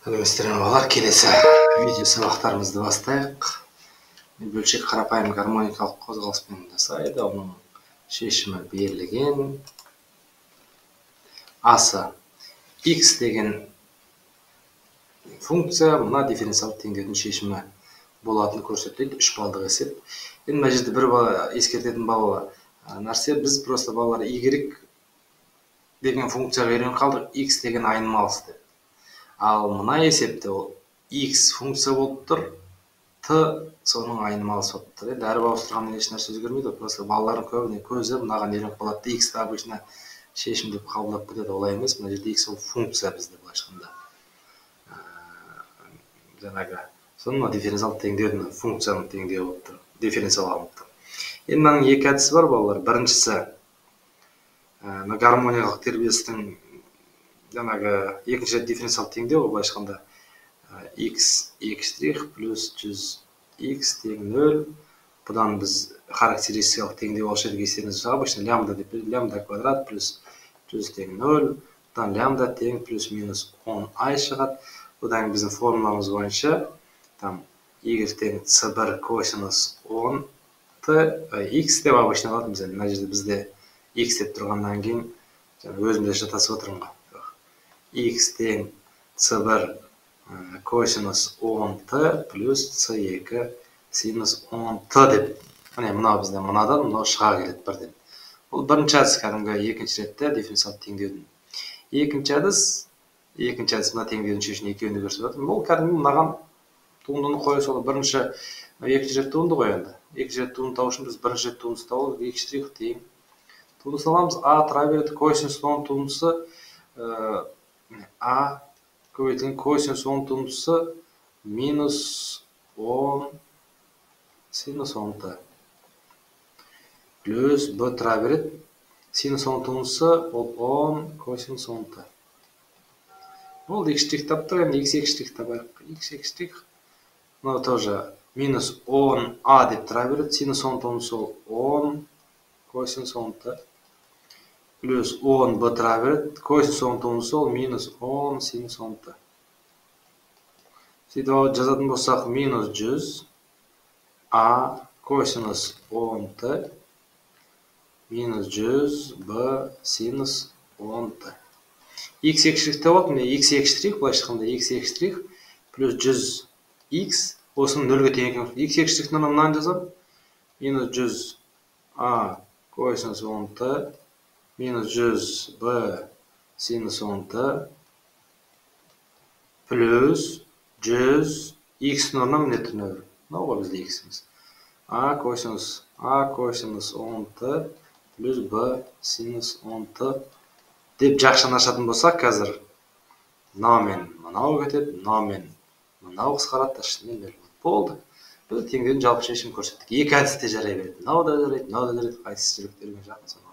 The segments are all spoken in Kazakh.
Сәлеметсіздер ме балалар, келесі видео сабақтарымызды бастайық. Бөлшек қарапайым гармоникалық қозғалыспен жасайды, оның шешімі берілген. Асы x деген функция мына дифференциалдық теңдеудің шешімі болатынын көрсетеді, 3 балдық есеп. Енді мына жерде бір ескертетін нәрсе, біз просто балалар y деген функцияға үйреніп қалдық, x деген айнымалысы деп. Ал мына есепте ол x функция болып тұр, t соның айнымалысы болып тұр. Енді әріп ауыстырғаннан еш нәрсе өзгермейді, просто балалардың көбіне көзі мынаған үйреніп қалады, x обычно шешім деп қабылдап кетеді, олай емес. Мына жерде x ол функция бізде былайша айтқанда. Жаңағы соның дифференциалдық теңдеудің функцияның теңдеуі болып тұр, дифференциал алынып тұр. Енді мынаның екі әдісі бар балалар. Біріншісі гармониялық тербелістің жаңағы екінші дифференциалдық теңдеу, былайша айтқанда x плюс 100x тең 0. Бұдан біз характеристикалық теңдеу алушы едік, естеріңізде обычно лямбда деп береді, лямбда квадрат плюс 100 тең 0. Бұдан лямбда тең плюс минус 10i шығады. Бұдан біздің формуламыз бойынша там y тең c1 косинус 10t x деп обычно алатынбыз. Мына жерде бізде x деп тұрғаннан кейін өзімде шатасып отырмын ғой. X тең c1 косинус 10t плюс c2 синус 10t деп. Мынау бізде мынадан мынау шыға келеді бірден. Бұл бірінші әдіс, кәдімгі екінші ретте дифференциалдық теңдеудің. Екінші әдіс мына теңдеудің шешімін екеуінде көрсетіп жатыр. Бұл кәдімгі мынаған туындыны қоя салу. Бірінші екінші рет туынды ғой енді. Екінші рет туынды табу үшін біз бірінші рет туындысын табу керек. X' тең туындысын аламыз. А тұра береді, косинус 10 туындысы а көбейтілген косинус 10 туындысы минус 10 синус 10t плюс b тұра береді. Синус 10 туындысы ол 10 косинус 10t. Ол x' таптық, енді x' табайық. X', мынау тоже минус 10a деп тұра береді. Синус 10 туындысы ол 10 косинус 10t. Плюс 10 b тұра береді. Косинус 10 туындысы ол минус 10 синус 10t. Сөйтіп жазатын болсақ, минус 100 a косинус 10t минус 100 b синус 10t. X' болады, міне x', былайша айтқанда x' плюс 100x осының 0-ге тең екен. X' мынаны жазамын. Минус 100 a косинус 10t минус 100 b синус 10t плюс 100 x орнына міне тұр 0. Мынау ғой бізде x'іміз. a косинус 10t плюс b синус 10t деп жақшаны ашатын болсақ, қазір мынау мен мынау кетеді, мынау мен мынау қысқарады, ішінен 0 болды. Біз теңдеудің жалпы шешімін көрсеттік. Екі әдіс те жарай береді. Мынау да жарайды, мынау да жарайды, қайсысы жүректерге жақын соны.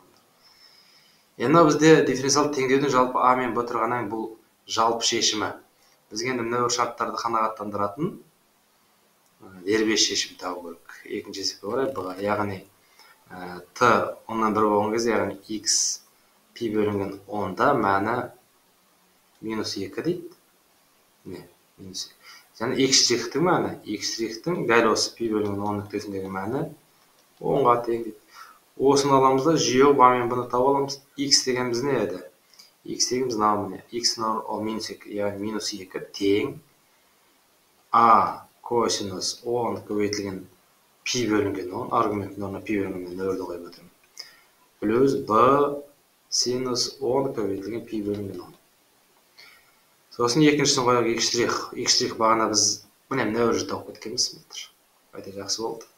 Енді бізде дифференциалдық теңдеудің жалпы а мен б тұрғаннан бұл жалпы шешімі. Бізге енді мына шарттарды қанағаттандыратын дербес шешім табу керек. Екінші есепке қарай б, яғни t 10-нан 1 болған кезде, яғни x пи бөлінген 10-да мәні минус 2 дейді. Минус 2. Және x' мәні, x' дәл осы пи бөлінген 10 нүктесіндегі мәні 10-ға тең дейді. Осыны аламыз да, жүйе ба мен бұны тауып аламыз. X дегеніміз не еді? X дегеніміз мынау міне. X ол минус 2, яғни минус 2 тең a косинус 10 көбейтілген пи бөлінген 10, аргументтің орнына пи бөлінген 0-ді қойып отырмын. Плюс b синус 10 көбейтілген пи бөлінген 10. Сосын екіншісін қояқ x' бағана біз міне 0 тауып кеткенбіз. Қайта жақсы болды.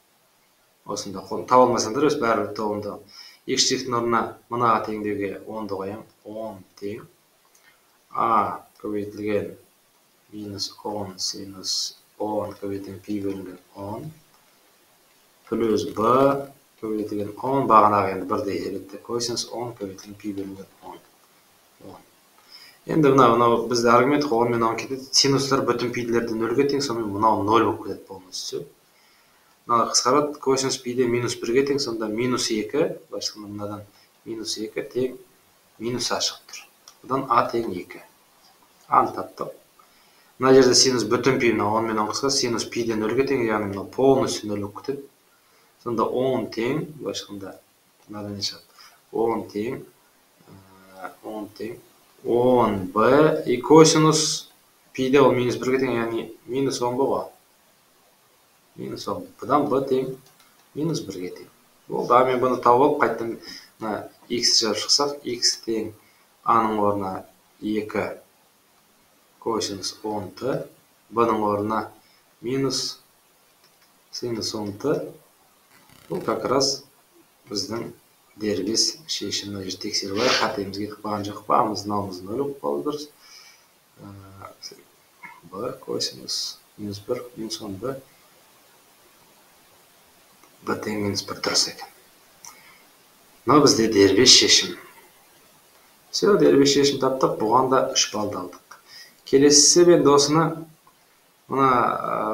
Осында таба алмасаңдар өз бәрі тауында. X' орнына мынаға теңдеуге 10-ды қоям. 10 тең a көбейтілген минус 10 синус 10 көбейтілген пи бөлінген 10 плюс b көбейтілген 10 бағанағы енді бірдей еретті. Косинус 10 көбейтілген пи бөлінген 10. Енді мынау бізде аргумент 10 мен 10 кетеді. Синустар бүтін пидлерді 0-ге тең, сонымен мынау 0 болып кетеді полностью. Мынау қысқарады, косинус пиде минус 1-ге тең, сонда минус 2, басқа мынадан минус 2 тең минус а шығып тұр. Бұдан а тең 2. Аны таптық. Мына жерде синус бүтін пи мына 10 менен қысқа синус пиден нөлге тең, яғни мына полностью нөл болып кетеді. Сонда 10 тең, былайша айтқанда мынадан не шығады? 10 тең 10b и косинус пиде ол минус 1-ге тең, яғни минус 10 ғой. Минус 10. Бұдан b тең минус 1-ге тең. Болды, мен бұны тауып алып, қайттан x жазып шықсақ, x тең a-ның орнына 2 косинус 10t, b-ның орнына минус синус 10t. Бұл как раз біздің дербес шешімі. Мына жерде тексеріп алайық, қатеміз кетіп қалған жоқ па? Мынауымыз нөл болып қалды дұрыс. b косинус минус 1 минус 10b b тең минус 1 дұрыс екен. Мынау бізде дербес шешім. Все, дербес шешім таптық, бұған да 3 балл алдық. Келесісі мен досыны мына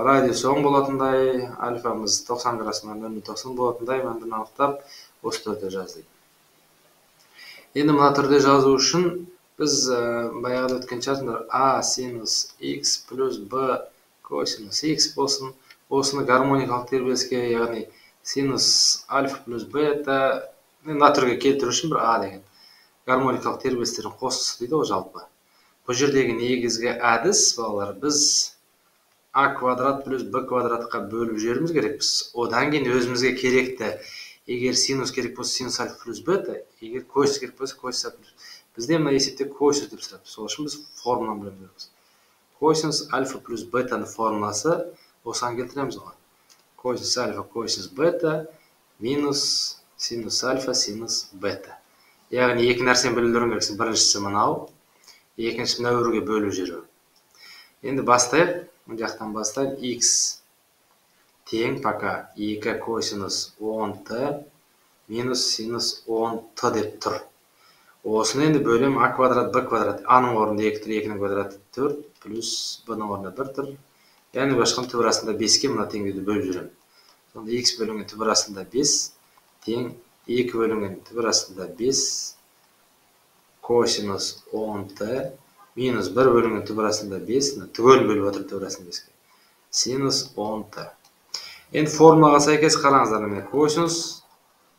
радиусы 10 болатындай, альфамыз 90 градусына 0,90 болатындай мәнді анықтап, осы түрде жаздық. Енді мына түрде жазу үшін біз баяғыда өткен шығарсыңдар, a синус x плюс b косинус x болсын. Осыны гармоникалық тербеліске, яғни синус альфа плюс бета, мына түрге келтіру үшін бір a деген гармоникалық тербелістерін қосысы дейді ол жалпы. Бұл жердегі негізгі әдіс, балалар, біз a квадрат плюс b квадратқа бөліп жіберуіміз керекпіз. Одан кейін өзімізге керекті, егер синус керек болса синус альфа плюс бета, егер косинус керек болса косинус альфа плюс. Бізде мына есепте косинус деп сұрады. Сол үшін біз формуланы біліп жүрміз. Косинус альфа плюс бетаның формуласы осыған келтіреміз ғой. Косинус альфа косинус бета минус синус альфа синус бета. Яғни екі нәрсені білуің керексің. Біріншісі мынау, екіншісі мына өрге бөліп жүру. Енді бастайық. Мына жақтан бастайық. X тең пока 2 косинус 10t минус синус 10t деп тұр. Осыны енді бөлем a квадрат b квадрат. a-ның орнында 2 тұр, 2-ның квадраты 4 плюс b-ның орнында 1 тұр. Яғни башқан түбір астында 5-ке мына теңдеуді бөліп жүрем. Сонда x бөлінген түбір астында 5 тең 2 бөлінген түбір астында 5 косинус 10t минус 1 бөлінген түбір астында 5, түгел бөліп отыр түбір астында 5-ке. Синус 10t. Енді формулаға сәйкес қараңыздар, міне косинус,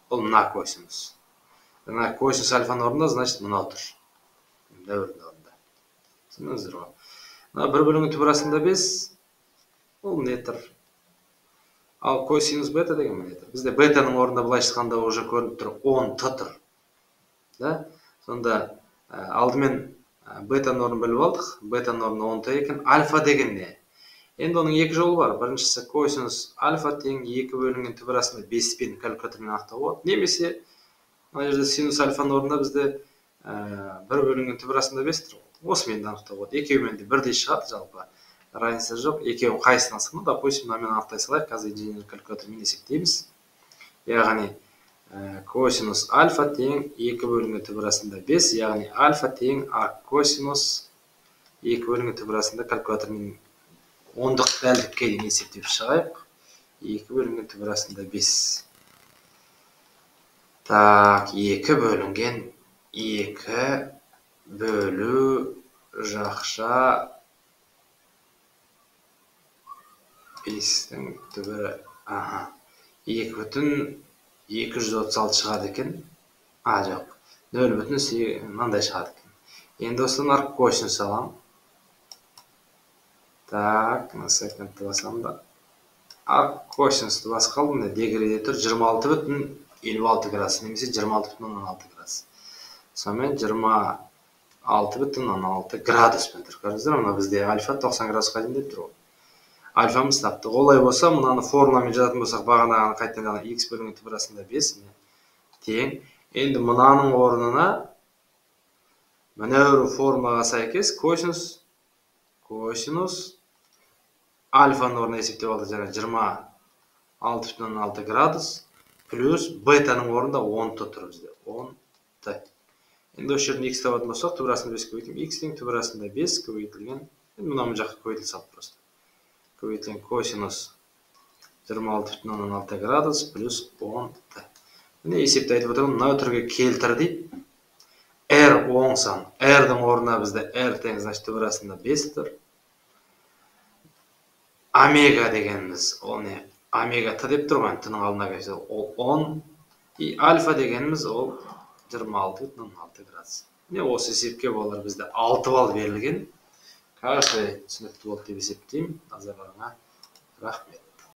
бұл мына косинус. Мына косинус альфаның орнында, значит, мынау тұр. Дәуірдің орнында. Түсініңіздер ғой. Мына 1 бөлінген түбір астында 5, бұл не тұр? Ал косинус бета деген міне тұр. Бізде бетаның орнында былай шыққанда уже көрініп тұр, 10t тұр. Сонда алдымен бетаның орнын біліп алдық. Бетаның орнында 10t екен. Альфа деген не? Енді оның екі жолы бар. Біріншісі косинус альфа тең 2 бөлінген түбір астында 5 пен калькулятормен анықтауға болады. Немесе мына жерде синус альфаның орнында бізде 1 бөлінген түбір астында 5 тұр. Осымен де анықтауға болады. Екеуімен де бірдей шығады жалпы. Разница жоқ. Екеуін қайсысын алсақ, допустим, мынамен анықтай салайық. Қазір инженер калькулятормен есептейміз. Яғни косинус альфа тең 2 бөлінген түбір астында 5, яғни альфа тең косинус 2 бөлінген түбір астында калькулятормен ондық дәлдікке дейін есептеп шығайық. 2 бөлінген түбір астында 5. Так, 2 бөлінген 2 бөлу жақша 5-тің түбірі. 2,236 шығады екен. Жоқ. 0,8 мынандай шығады екен. Енді осыдан арқ косинус алам. Так, на секундты басам да. Арқ косинусты басып қалдым. Дегреде тұр 26,56 градус, немесе 26,16 градус. Сонымен 26,16 градуспен тұр. Көрдіңіздер, мына бізде альфа 90 градусқа дейін деп тұр. Альфамыз таптық. Олай болса, мынаны формуламен жазатын болсақ, бағанағы қайтадан x бөлінген түбір астында 5 тең. Енді мынаның орнына мына формулаға сәйкес косинус альфаның орнына есептеп алды, жаңа 26,16 градус плюс бетаның орнында 10t тұр бізде. 10t. Енді осы жерден x табатын болсақ, түбір астында 5 көбейтілген. X тең түбір астында 5 көбейтілген. Енді мына жаққа көбейтіл салып просто. Көбейтілген косинус 26,16 градус плюс 10t. Міне есепті айтып отырмын, мына түрге келтір дейді. R оң сан. R-дің орнына бізде R тең, значит, түбір астында 5 тұр. омега дегенimiz, ол не? Омега Т деп тұрған, Т-ның алдына келсе, ол 10, и альфа дегенimiz ол 26,6 градус. Міне осы есепке болар бізде 6 балл берілген. Каждый түсінікті болды деп есептеймін. Назарларыңа рахмет.